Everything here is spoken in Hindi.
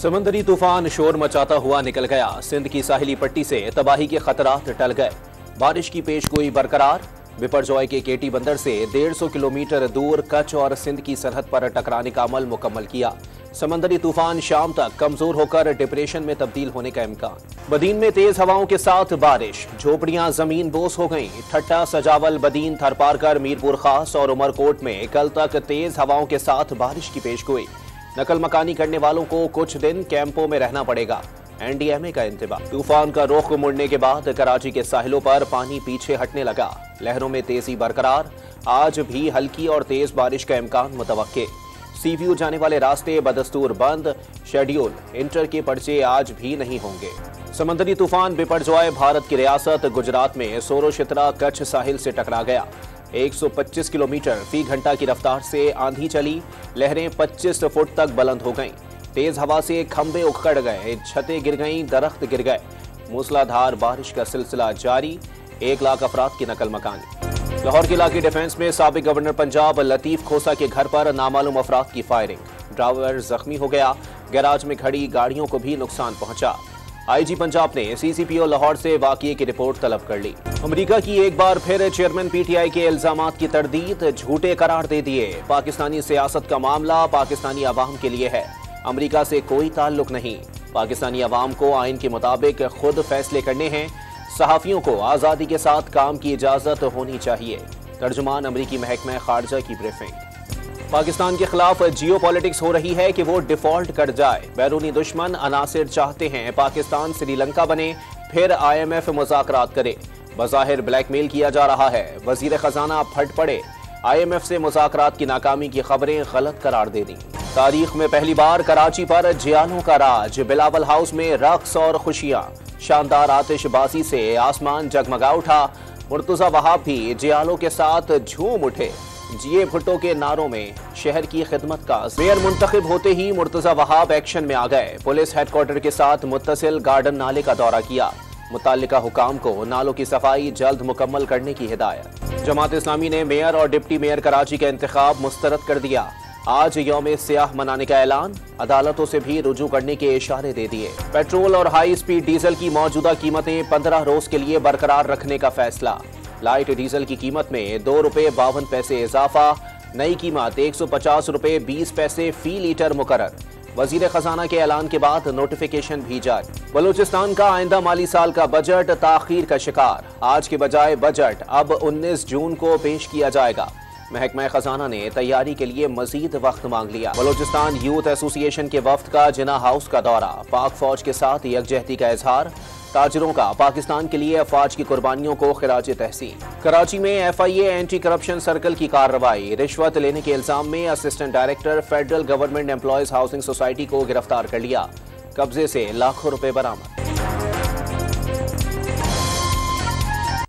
समंदरी तूफान शोर मचाता हुआ निकल गया। सिंध की साहिली पट्टी से तबाही के खतरात टल गए। बारिश की पेशगोई बरकरार। बिपरजॉय के केटी बंदर से 150 किलोमीटर दूर कच्छ और सिंध की सरहद पर टकराने का अमल मुकम्मल किया। समंदरी तूफान शाम तक कमजोर होकर डिप्रेशन में तब्दील होने का इम्कान। बदीन में तेज हवाओं के साथ बारिश, झोपड़ियां जमीन बोस हो गईं। ठट्टा, सजावल, बदीन, थरपारकर, मीरपुर खास और उमरकोट में कल तक तेज हवाओं के साथ बारिश की पेशगोई। नकल मकानी करने वालों को कुछ दिन कैंपों में रहना पड़ेगा। एनडीएमए का इंतबाह। तूफान का रुख मुड़ने के बाद कराची के साहिलों पर पानी पीछे हटने लगा। लहरों में तेजी बरकरार। आज भी हल्की और तेज बारिश का इम्कान मुतवक्के। सीव्यू जाने वाले रास्ते बदस्तूर बंद। शेड्यूल इंटर के पर्चे आज भी नहीं होंगे। समंदरी तूफान बिपरजॉय भारत की रियासत गुजरात में सोरोशितरा कच्छ साहिल से टकरा गया। 125 किलोमीटर फी घंटा की रफ्तार से आंधी चली। लहरें 25 फुट तक बुलंद हो गईं। तेज हवा से खंभे उखड़ गए, छतें गिर गईं, दरख्त गिर गए। मूसलाधार बारिश का सिलसिला जारी। 1 लाख अफराद की नकल मकानी। लाहौर के इलाके डिफेंस में साबिक गवर्नर पंजाब लतीफ खोसा के घर पर नामालूम अफराद की फायरिंग। ड्राइवर जख्मी हो गया। गैराज में खड़ी गाड़ियों को भी नुकसान पहुंचा। आईजी पंजाब ने सीसीपीओ लाहौर से वाकये की रिपोर्ट तलब कर ली। अमेरिका की एक बार फिर चेयरमैन पीटीआई के इल्जामात की तरदीद, झूठे करार दे दिए। पाकिस्तानी सियासत का मामला पाकिस्तानी अवाम के लिए है, अमेरिका से कोई ताल्लुक नहीं। पाकिस्तानी अवाम को आइन के मुताबिक खुद फैसले करने हैं। सहाफियों को आज़ादी के साथ काम की इजाजत होनी चाहिए। तर्जुमान अमरीकी महकमा खारजा की ब्रीफिंग। पाकिस्तान के खिलाफ जियो पॉलिटिक्स हो रही है कि वो डिफॉल्ट कर जाए। बैरूनी दुश्मन अनासिर चाहते हैं पाकिस्तान श्रीलंका बने, फिर IMF मुज़ाकरात करे। बज़ाहिर ब्लैकमेल किया जा रहा है। वजीर खजाना फट पड़े। IMF से मुज़ाकरात की नाकामी की खबरें गलत करार दे दी। तारीख में पहली बार कराची पर जियालों का राज। बिलावल हाउस में रक्स और खुशियां। शानदार आतिशबाजी से आसमान जगमगा उठा। मुर्तजा वहाब भी जियालों के साथ झूम उठे। जिए भुट्टो के नारों में शहर की खिदमत का। मेयर मुंतखब होते ही मुर्तजा वहाब एक्शन में आ गए। पुलिस हेडक्वार्टर के साथ मुत्तसिल गार्डन नाले का दौरा किया। मुताल्लिका हुकाम को नालों की सफाई जल्द मुकम्मल करने की हिदायत। जमात इस्लामी ने मेयर और डिप्टी मेयर कराची का इंतखाब मुस्तरद कर दिया। आज यौम सियाह मनाने का ऐलान। अदालतों से भी रुजू करने के इशारे दे दिए। पेट्रोल और हाई स्पीड डीजल की मौजूदा कीमतें 15 रोज के लिए बरकरार रखने का फैसला। लाइट डीजल की कीमत में 2 रुपये 52 पैसे इजाफा। नई कीमत 150 रुपये 20 पैसे फी लीटर मुकर्रर। वजीर खजाना के ऐलान के बाद नोटिफिकेशन भी जारी। बलूचिस्तान का आइंदा माली साल का बजट ताखीर का शिकार। आज के बजाय बजट अब 19 जून को पेश किया जाएगा। महकमा खजाना ने तैयारी के लिए मजीद वक्त मांग लिया। बलूचिस्तान यूथ एसोसिएशन के वफ्द का जिना हाउस का दौरा। पाक फौज के साथ यकजहती का इजहार। ताजरों का पाकिस्तान के लिए अफवाज की कुर्बानियों को खिराज तहसीन। कराची में FIA एंटी करप्शन सर्कल की कार्रवाई। रिश्वत लेने के इल्जाम में assistant director federal government employees housing society को गिरफ्तार कर लिया। कब्जे से लाखों रुपए बरामद।